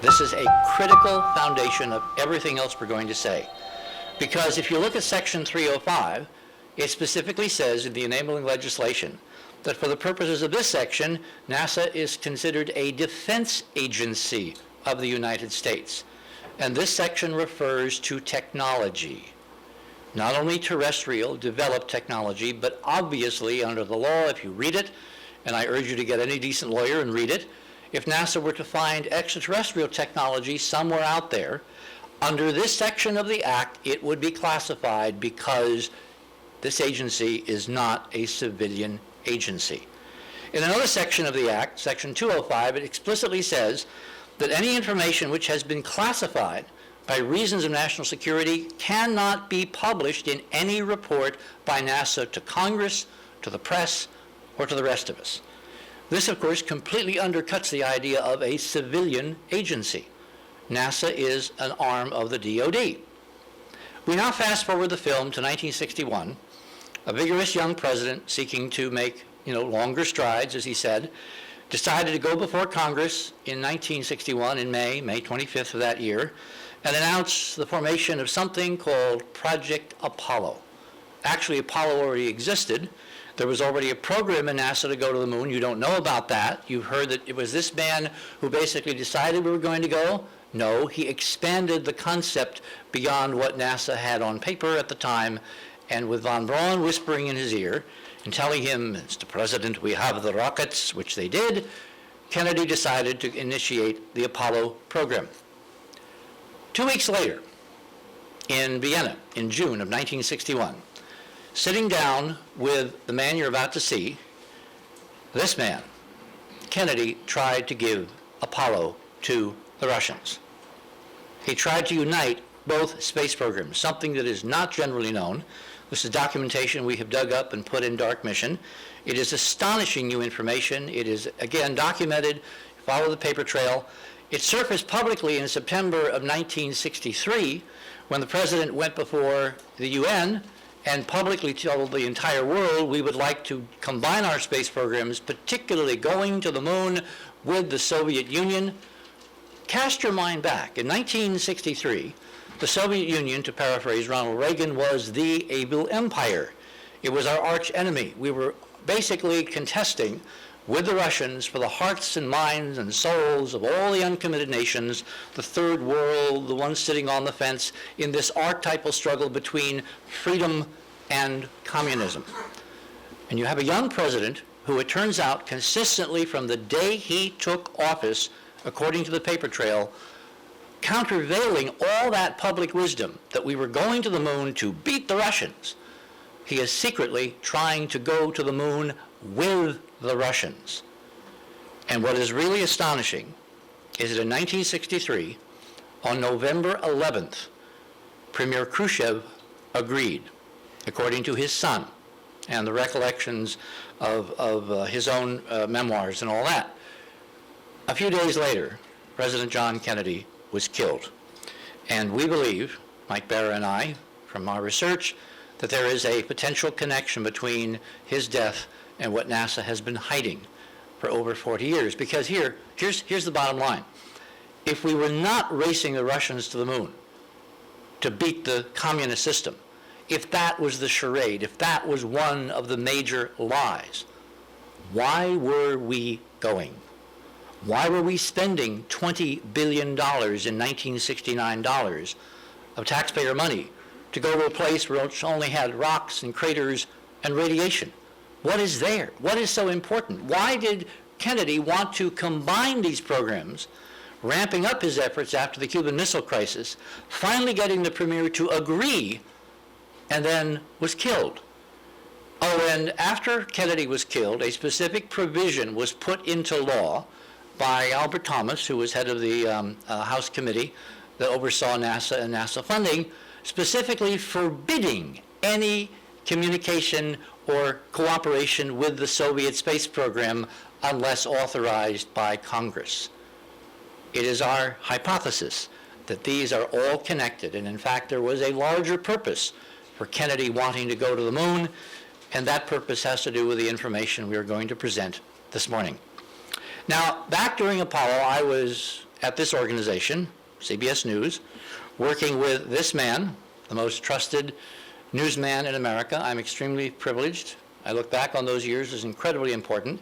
This is a critical foundation of everything else we're going to say. Because if you look at Section 305, it specifically says in the enabling legislation that for the purposes of this section, NASA is considered a defense agency of the United States. And this section refers to technology. Not only terrestrial, developed technology, but obviously under the law, if you read it, and I urge you to get any decent lawyer and read it, if NASA were to find extraterrestrial technology somewhere out there, under this section of the Act, it would be classified because this agency is not a civilian agency. In another section of the Act, Section 205, it explicitly says that any information which has been classified by reasons of national security cannot be published in any report by NASA to Congress, to the press, or to the rest of us. This, of course, completely undercuts the idea of a civilian agency. NASA is an arm of the DoD. We now fast forward the film to 1961. A vigorous young president seeking to make, longer strides, as he said, decided to go before Congress in 1961 in May 25th of that year, and announce the formation of something called Project Apollo. Actually, Apollo already existed. There was already a program in NASA to go to the moon. You don't know about that. You've heard that it was this man who basically decided we were going to go. No, he expanded the concept beyond what NASA had on paper at the time, and with von Braun whispering in his ear and telling him, Mr. President, we have the rockets, which they did, Kennedy decided to initiate the Apollo program. 2 weeks later, in Vienna, in June of 1961, sitting down with the man you're about to see, this man, Kennedy, tried to give Apollo to the Russians. He tried to unite both space programs, something that is not generally known. This is documentation we have dug up and put in Dark Mission. It is astonishing new information. It is, again, documented. Follow the paper trail. It surfaced publicly in September of 1963 when the president went before the UN and publicly told the entire world we would like to combine our space programs, particularly going to the moon with the Soviet Union. Cast your mind back. In 1963, the Soviet Union, to paraphrase Ronald Reagan, was the evil empire. It was our arch enemy. We were basically contesting with the Russians for the hearts and minds and souls of all the uncommitted nations, the third world, the ones sitting on the fence, in this archetypal struggle between freedom and communism. And you have a young president who, it turns out, consistently from the day he took office, according to the paper trail, countervailing all that public wisdom that we were going to the moon to beat the Russians. He is secretly trying to go to the moon with the Russians. And what is really astonishing is that in 1963, on November 11th, Premier Khrushchev agreed, according to his son and the recollections of his own memoirs and all that. A few days later, President John Kennedy was killed. And we believe, Mike Barra and I, from our research, that there is a potential connection between his death and what NASA has been hiding for over 40 years. Because here's the bottom line. If we were not racing the Russians to the moon to beat the communist system, if that was the charade, if that was one of the major lies, why were we going? Why were we spending $20 billion in 1969 of taxpayer money to go to a place where it only had rocks and craters and radiation? What is there? What is so important? Why did Kennedy want to combine these programs, ramping up his efforts after the Cuban Missile Crisis, finally getting the premier to agree, and then was killed? Oh, and after Kennedy was killed, a specific provision was put into law by Albert Thomas, who was head of the House committee that oversaw NASA and NASA funding, specifically forbidding any communication or cooperation with the Soviet space program unless authorized by Congress. It is our hypothesis that these are all connected, and in fact there was a larger purpose for Kennedy wanting to go to the moon, and that purpose has to do with the information we are going to present this morning. Now, back during Apollo, I was at this organization, CBS News, working with this man, the most trusted newsman in America. I'm extremely privileged. I look back on those years as incredibly important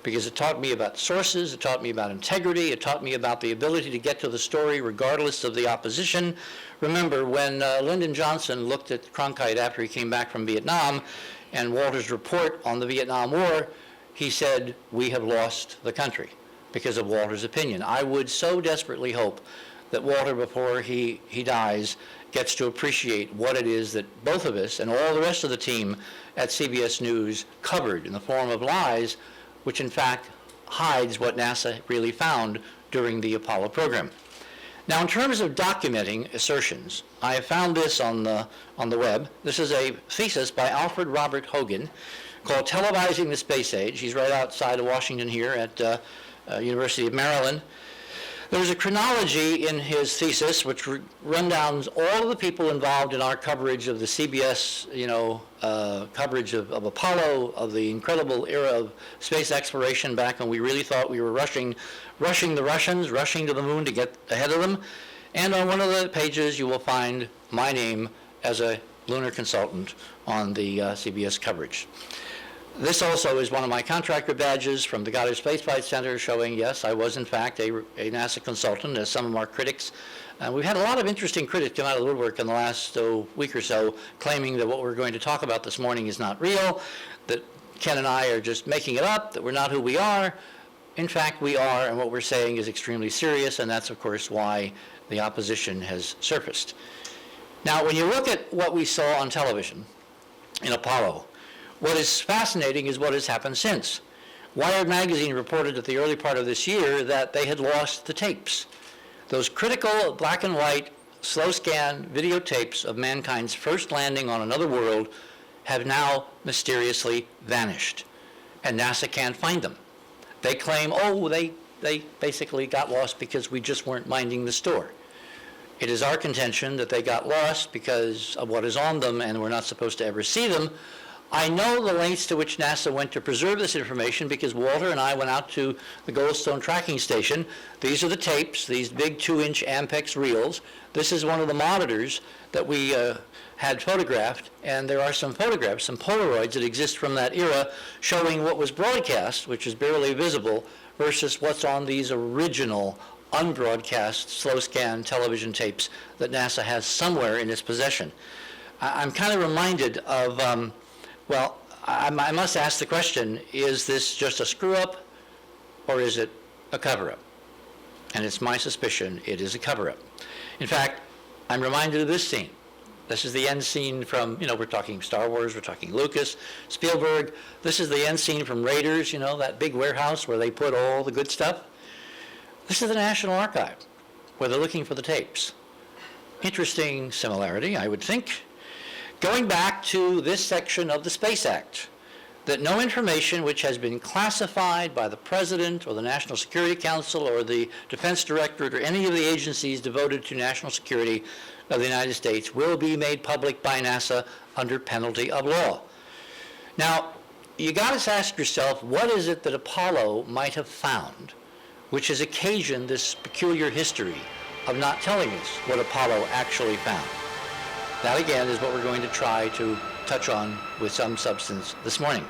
because it taught me about sources, it taught me about integrity, it taught me about the ability to get to the story regardless of the opposition. Remember, when Lyndon Johnson looked at Cronkite after he came back from Vietnam and Walter's report on the Vietnam War, he said, "We have lost the country," because of Walter's opinion. I would so desperately hope that Walter, before he dies, gets to appreciate what it is that both of us and all the rest of the team at CBS News covered in the form of lies, which in fact hides what NASA really found during the Apollo program. Now, in terms of documenting assertions, I have found this on the web. This is a thesis by Alfred Robert Hoagland called Televising the Space Age. He's right outside of Washington here at University of Maryland. There's a chronology in his thesis which rundowns all of the people involved in our coverage of the CBS, coverage of Apollo, of the incredible era of space exploration back when we really thought we were rushing the Russians, rushing to the moon to get ahead of them. And on one of the pages you will find my name as a lunar consultant on the CBS coverage. This also is one of my contractor badges from the Goddard Space Flight Center showing, yes, I was in fact a NASA consultant, as some of our critics. We've had a lot of interesting critics come out of the woodwork in the last week or so, claiming that what we're going to talk about this morning is not real, that Ken and I are just making it up, that we're not who we are. In fact, we are, and what we're saying is extremely serious, and that's, of course, why the opposition has surfaced. Now, when you look at what we saw on television in Apollo, what is fascinating is what has happened since. Wired magazine reported at the early part of this year that they had lost the tapes. Those critical black and white, slow scan videotapes of mankind's first landing on another world have now mysteriously vanished, and NASA can't find them. They claim, oh, they basically got lost because we just weren't minding the store. It is our contention that they got lost because of what is on them and we're not supposed to ever see them. I know the lengths to which NASA went to preserve this information because Walter and I went out to the Goldstone tracking station. These are the tapes, these big 2-inch Ampex reels. This is one of the monitors that we had photographed, and there are some photographs, some Polaroids that exist from that era showing what was broadcast, which is barely visible, versus what's on these original unbroadcast slow scan television tapes that NASA has somewhere in its possession. I'm kind of reminded of well, I must ask the question, is this just a screw-up or is it a cover-up? And it's my suspicion it is a cover-up. In fact, I'm reminded of this scene. This is the end scene from, we're talking Star Wars, we're talking Lucas, Spielberg. This is the end scene from Raiders, that big warehouse where they put all the good stuff. This is the National Archive, where they're looking for the tapes. Interesting similarity, I would think. Going back to this section of the Space Act, that no information which has been classified by the President or the National Security Council or the Defense Directorate or any of the agencies devoted to national security of the United States will be made public by NASA under penalty of law. Now, you got to ask yourself, what is it that Apollo might have found which has occasioned this peculiar history of not telling us what Apollo actually found? That, again, is what we're going to try to touch on with some substance this morning.